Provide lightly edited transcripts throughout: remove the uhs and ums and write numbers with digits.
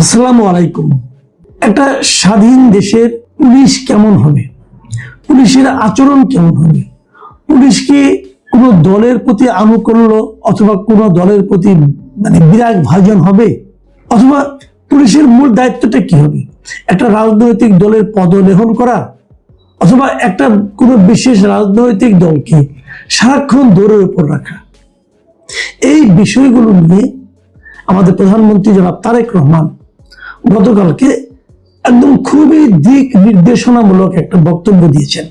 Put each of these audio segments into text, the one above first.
আসসালামু আলাইকুম। একটা স্বাধীন দেশের পুলিশ কেমন হবে, পুলিশের আচরণ কেমন হবে, পুলিশ কি কোনো দলের প্রতি আনুকূল্য অথবা কোনো দলের প্রতি বিরাগ ভাজন হবে, অথবা পুলিশের মূল দায়িত্বটা কি হবে? একটা রাজনৈতিক দলের পদলেহন করা, অথবা একটা কোনো বিশেষ রাজনৈতিক দলকে সারাক্ষণ দৌড়ের উপর রাখা? এই বিষয়গুলো নিয়ে আমাদের প্রধানমন্ত্রী জনাব তারেক রহমান গতকালকে একদম খুবই দিক নির্দেশনামূলক একটা বক্তব্য দিয়েছেন।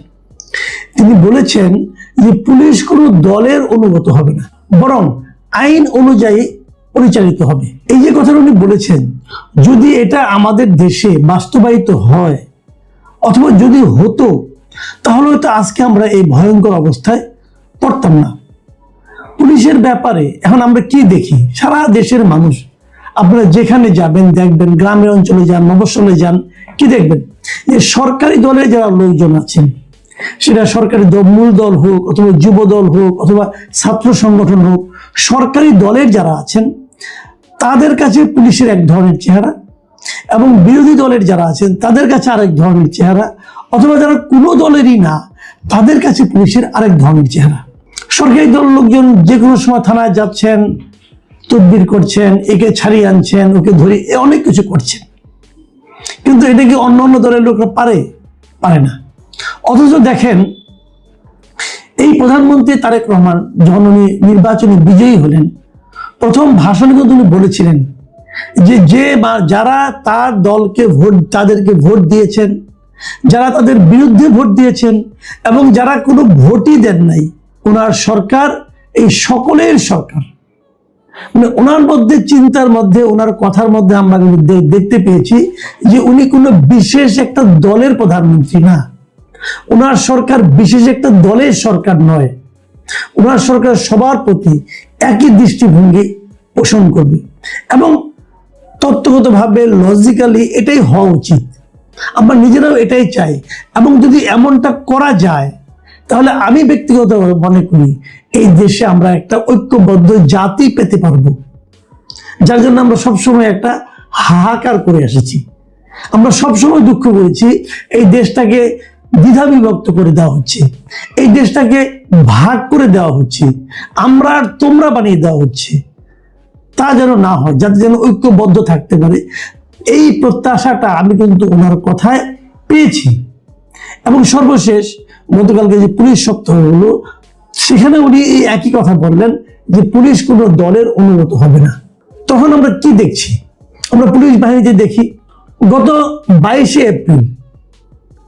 তিনি বলেছেন যে পুলিশ কোনো দলের অনুগত হবে না, বরং আইন অনুযায়ী পরিচালিত হবে। এই যে কথাটা উনি বলেছেন, যদি এটা আমাদের দেশে বাস্তবায়িত হয় অথবা যদি হতো, তাহলে তো আজকে আমরা এই ভয়ঙ্কর অবস্থায় পড়তাম না। পুলিশের ব্যাপারে এখন আমরা কি দেখি, সারা দেশের মানুষ আপনারা যেখানে যাবেন দেখবেন, গ্রামের অঞ্চলে যান, মফস্বলে যান, কি দেখবেন যে সরকারি দলের যারা লোকজন আছেন, সেটা সরকারি মূল দল হোক অথবা যুব দল হোক অথবা ছাত্র সংগঠন হোক, সরকারি দলের যারা আছেন তাদের কাছে পুলিশের এক ধরনের চেহারা, এবং বিরোধী দলের যারা আছেন তাদের কাছে আরেক ধরনের চেহারা, অথবা যারা কোনো দলেরই না তাদের কাছে পুলিশের আরেক ধরনের চেহারা। সরকারি দলের লোকজন যে কোনো সময় থানায় যাচ্ছেন, তদবির করছেন, একে ছাড়িয়ে আনছেন, ওকে ধরে অনেক কিছু করছেন, কিন্তু এটা কি অন্য অন্য দলের লোকরা পারে না। অথচ দেখেন, এই প্রধানমন্ত্রী তারেক রহমান যখন উনি নির্বাচনে বিজয়ী হলেন, প্রথম ভাষণে কিন্তু উনি বলেছিলেন যে যারা তার দলকে তাদেরকে ভোট দিয়েছেন, যারা তাদের বিরুদ্ধে ভোট দিয়েছেন এবং যারা কোনো ভোটই দেন নাই, ওনার সরকার এই সকলের সরকার। ওনার মধ্যে, চিন্তার মধ্যে, ওনার কথার মধ্যে আমরা দেখতে পেয়েছি যে উনি কোনো বিশেষ একটা দলের প্রধানমন্ত্রী না। ওনার সরকার বিশেষ একটা দলের সরকার নয়। ওনার সরকার সবার প্রতি একই দৃষ্টিভঙ্গি পোষণ করবে, এবং তত্ত্বগতভাবে লজিক্যালি এটাই হওয়া উচিত। আমরা নিজেরাও এটাই চাই, এবং যদি এমনটা করা যায় তাহলে আমি ব্যক্তিগতভাবে মনে করি এই দেশে আমরা একটা ঐক্যবদ্ধ জাতি পেতে পারবো, যার জন্য আমরা সবসময় একটা হাহাকার করে এসেছি। আমরা সবসময় দুঃখ করেছি এই দেশটাকে দ্বিধা বিভক্ত করে দেওয়া হচ্ছে, এই দেশটাকে ভাগ করে দেওয়া হচ্ছে, আমরা আর তোমরা বানিয়ে দেওয়া হচ্ছে। তা যেন না হয়, যাতে যেন ঐক্যবদ্ধ থাকতে পারে, এই প্রত্যাশাটা আমি কিন্তু ওনার কথায় পেয়েছি। এবং সর্বশেষ গতকালকে যে পুলিশ সপ্তাহ হলো, সেখানে উনি এই একই কথা বললেন যে পুলিশ কোনো দলের অনুগত হবে না। তখন আমরা কি দেখছি? আমরা পুলিশ বাহিনীতে দেখি গত 22শে এপ্রিল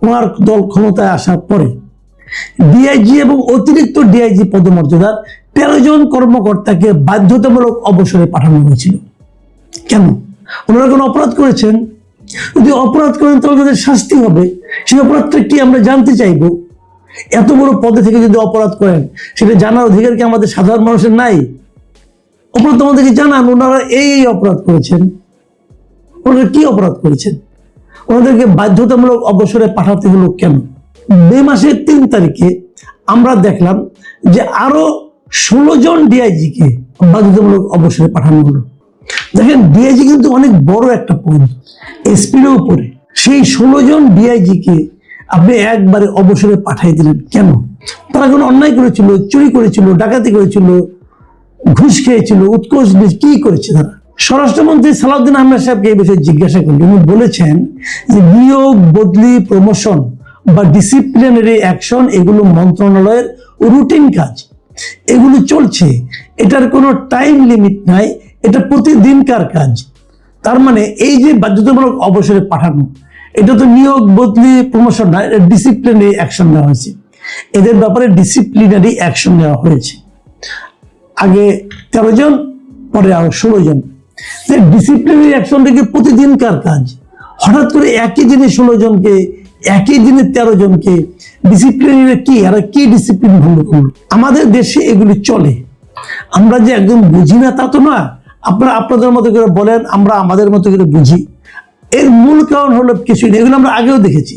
ওনার দল ক্ষমতায় আসার পরে ডিআইজি এবং অতিরিক্ত ডিআইজি পদমর্যাদার 13 জন কর্মকর্তাকে বাধ্যতামূলক অবসরে পাঠানো হয়েছিল। কেন? ওনারা কোনো অপরাধ করেছেন? যদি অপরাধ করেন তাহলে তাদের শাস্তি হবে। সেই অপরাধটা কি আমরা জানতে চাইবো। এত বড় পদে থেকে যদি অপরাধ করেন, সেটা জানার অধিকার কি আমাদের সাধারণ মানুষের নাই? অপরাধ আমাদেরকে জানান, ওনারা এই অপরাধ করেছেন। ওনারা কি অপরাধ করেছেন? ওনাদেরকে বাধ্যতামূলক অবসরে পাঠাতে হলো কেন? মে মাসের 3 তারিখে আমরা দেখলাম যে আরো 16 জন ডিআইজিকে বাধ্যতামূলক অবসরে পাঠানো হলো। দেখেন, ডিআইজি কিন্তু অনেক বড় একটা পদ, এসপির উপরে। সেই 16 জন ডিআইজিকে আপনি একবারে অবসরে পাঠিয়ে দিলেন কেন? তারা কোনো অন্যায় করেছিল, চুরি করেছিল, ডাকাতি করেছিল, ঘুষ খেয়েছিল, উৎকোচ কি করেছে তারা? স্বরাষ্ট্রমন্ত্রী সালাউদ্দিন আহমেদ সাহেবকে এই বিষয়ে জিজ্ঞাসা করলেন। উনি বলেছেন যে নিয়োগ, বদলি, প্রমোশন বা ডিসিপ্লিনারি অ্যাকশন এগুলো মন্ত্রণালয়ের রুটিন কাজ, এগুলো চলছে, এটার কোনো টাইম লিমিট নাই, এটা প্রতিদিনকার কাজ। তার মানে এই যে বাধ্যতামূলক অবসরে পাঠানো, এটা তো নিয়োগ, বদলি, প্রমোশন না, এটা ডিসিপ্লিনারি অ্যাকশন নেওয়া হয়েছে। এদের ব্যাপারে ডিসিপ্লিনারি অ্যাকশন নেওয়া হয়েছে। আগে 13 জন, পরে আরো 16 জন। ডিসিপ্লিনারি অ্যাকশন থেকে প্রতিদিনকার কাজ, হঠাৎ করে একই দিনে 16 জনকে, একই দিনে 13 জনকে ডিসিপ্লিনারি কি, আর কি ডিসিপ্লিন ভঙ্গ করলো? আমাদের দেশে এগুলি চলে। আমরা যে একদম বুঝি না তা তো না। আপনারা আপনাদের মতো করে বলেন, আমরা আমাদের মতো করে বুঝি। এর মূল কারণ হলো কিছুই নেই। এগুলো আমরা আগেও দেখেছি,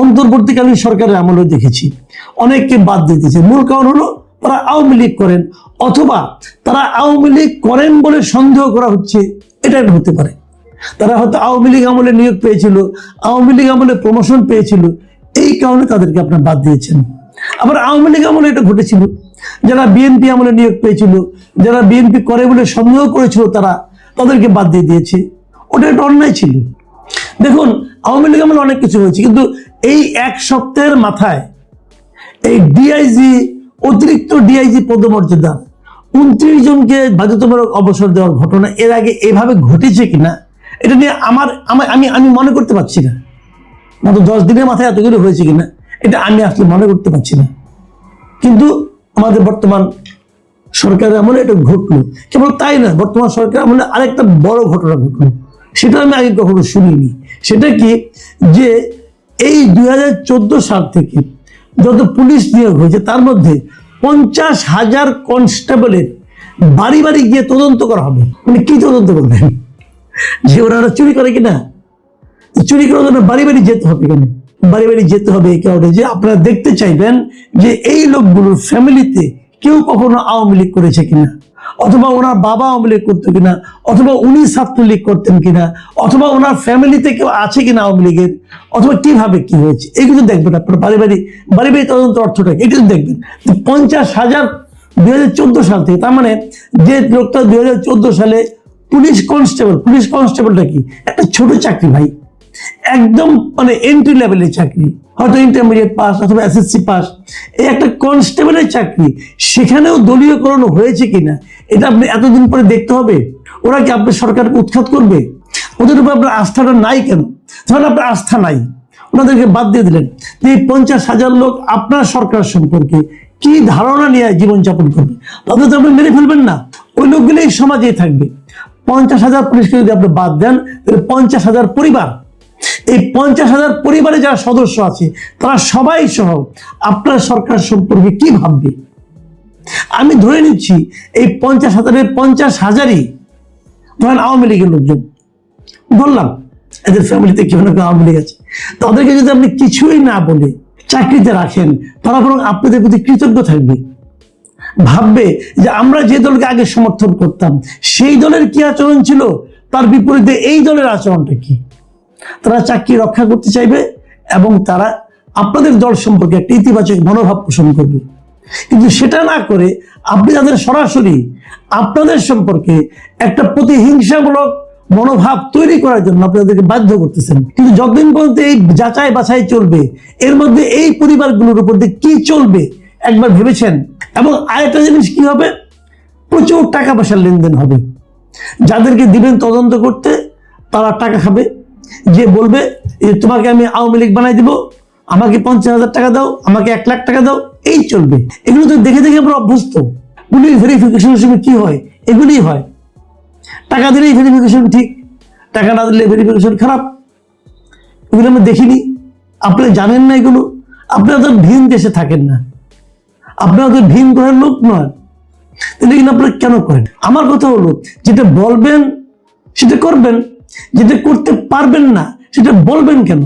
অন্তর্বর্তীকালীন সরকারের আমলেও দেখেছি, অনেককে বাদ দিয়ে দিয়েছে। মূল কারণ হলো তারা আওয়ামী লীগ করেন, অথবা তারা আওয়ামী লীগ করেন বলে সন্দেহ করা হচ্ছে, এটা হতে পারে। তারা হয়তো আওয়ামী লীগ আমলে নিয়োগ পেয়েছিল, আওয়ামী লীগ আমলে প্রমোশন পেয়েছিল, এই কারণে তাদেরকে আপনার বাদ দিয়েছেন। আবার আওয়ামী লীগ আমলে এটা ঘটেছিল, যারা বিএনপি আমলে নিয়োগ পেয়েছিল, যারা বিএনপি করে বলে সন্দেহ করেছিল, তাদেরকে বাদ দিয়ে দিয়েছে। ওটা একটা অন্যায় ছিল। দেখুন, আওয়ামী লীগ আমলে অনেক কিছু হয়েছে, কিন্তু এই এক সপ্তাহের মাথায় এই ডিআইজি, অতিরিক্ত ডিআইজি পদমর্যাদা 29 জনকে বাধ্যতামূলক অবসর দেওয়ার ঘটনা এর আগে এভাবে ঘটেছে কিনা, এটা নিয়ে আমি মনে করতে পারছি না। মাত্র 10 দিনের মাথায় এতগুলো হয়েছে কিনা, এটা আমি আসলে মনে করতে পারছি না। কিন্তু আমাদের বর্তমান সরকারের আমলে এটা ঘটলো। কেবল তাই না, বর্তমান সরকার আমলে আরেকটা বড় ঘটনা ঘটলো, সেটা আমি আগে কখনো শুনিনি। সেটা কি, যে এই 2014 সাল থেকে যত পুলিশ নিয়োগ হয়েছে তার মধ্যে 50,000 কনস্টেবলের বাড়ি বাড়ি গিয়ে তদন্ত করা হবে। মানে কি তদন্ত করবেন? যে ওরা চুরি করে কিনা, চুরি করার জন্য বাড়ি বাড়ি যেতে হবে কেন? বাড়ি বাড়ি যেতে হবে এই কারণে যে আপনারা দেখতে চাইবেন যে এই লোকগুলোর ফ্যামিলিতে কেউ কখনো আওয়ামী লীগ করেছে কিনা, অথবা ওনার বাবা আওয়ামী লীগ করতো কিনা, অথবা উনি ছাত্রলীগ করতেন কিনা, অথবা ওনার ফ্যামিলিতে কেউ আছে কিনা আওয়ামী লীগের, অথবা কিভাবে কি হয়েছে, এগুলো দেখবেন আপনার বাড়ি বাড়ি তদন্ত অর্থটা এটা দেখবেন। 50,000 2014 সাল থেকে, তার মানে যে লোকটা 2014 সালে পুলিশ কনস্টেবলটা কি একটা ছোট চাকরি ভাই, একদম মানে এন্ট্রি লেভেলের চাকরি, হয়তো ইন্টারমিডিয়েট পাস অথবা এসএসসি পাস, এই একটা কনস্টেবলের চাকরি, সেখানেও দলীয়করণ হয়েছে কিনা এটা আপনি এতদিন পরে দেখতে হবে। ওরা কি আপনার সরকারকে উৎখাত করবে? ওদের উপর আপনার আস্থাটা নাই কেন? ধরেন আপনার আস্থা নাই, ওনাদেরকে বাদ দিয়ে দিলেন, এই 50,000 লোক আপনার সরকার সম্পর্কে কি ধারণা নিয়ে জীবনযাপন করবে? তাদের তো আপনি মেরে ফেলবেন না, ওই লোকগুলো এই সমাজেই থাকবে। 50,000 পুলিশকে যদি আপনি বাদ দেন, তাহলে 50,000 পরিবার, এই 50,000 পরিবারে যারা সদস্য আছে তারা সবাই সহ আপনার সরকার সম্পর্কে কি ভাববে? আমি ধরে নিচ্ছি এই 50,000-এর 50,000-ই ধরেন আওয়ামী লীগের লোকজন, বললাম এদের ফ্যামিলিতে কেউ না কেউ আওয়ামী লীগ আছে, তাদেরকে যদি আপনি কিছুই না বলে চাকরিতে রাখেন, তারা বরং আপনাদের প্রতি কৃতজ্ঞ থাকবে, ভাববে যে আমরা যে দলকে আগে সমর্থন করতাম সেই দলের কি আচরণ ছিল, তার বিপরীতে এই দলের আচরণটা কি। তারা চাকরি রক্ষা করতে চাইবে এবং তারা আপনাদের দল সম্পর্কে একটা ইতিবাচক মনোভাব পোষণ করবে। কিন্তু সেটা না করে আপনি তাদের সরাসরি আপনাদের সম্পর্কে একটা প্রতিহিংসামূলক মনোভাব তৈরি করার জন্য আপনাদেরকে বাধ্য করতেছেন। কিন্তু যতদিন পর্যন্ত এই যাচাই বাছাই চলবে, এর মধ্যে এই পরিবারগুলোর উপর দিয়ে কি চলবে একবার ভেবেছেন? এবং আরেকটা জিনিস কি হবে, প্রচুর টাকা পয়সার লেনদেন হবে। যাদেরকে দিবেন তদন্ত করতে তারা টাকা খাবে, যে বলবে তোমাকে আমি আওয়ামী লীগ বানাই দিব, আমাকে 50,000 টাকা দাও, আমাকে 1 লাখ টাকা দাও, এই চলবে। এগুলো তো দেখে দেখে আমরা অভ্যস্ত। পুলিশ ভেরিফিকেশনের সময় কি হয়, এগুলি হয়। টাকা দিলেই ভেরিফিকেশন ঠিক, টাকা না দিলে ভেরিফিকেশন খারাপ। এগুলো আমরা দেখিনি, আপনি জানেন না এগুলো। আপনারা তো ভিন দেশে থাকেন না, আপনারা তো ভিন গ্রহের লোক নয়, তাহলে কিন্তু আপনারা কেন করেন? আমার কথা হলো, যেটা বলবেন সেটা করবেন, যেটা করতে পারবেন না সেটা বলবেন কেন?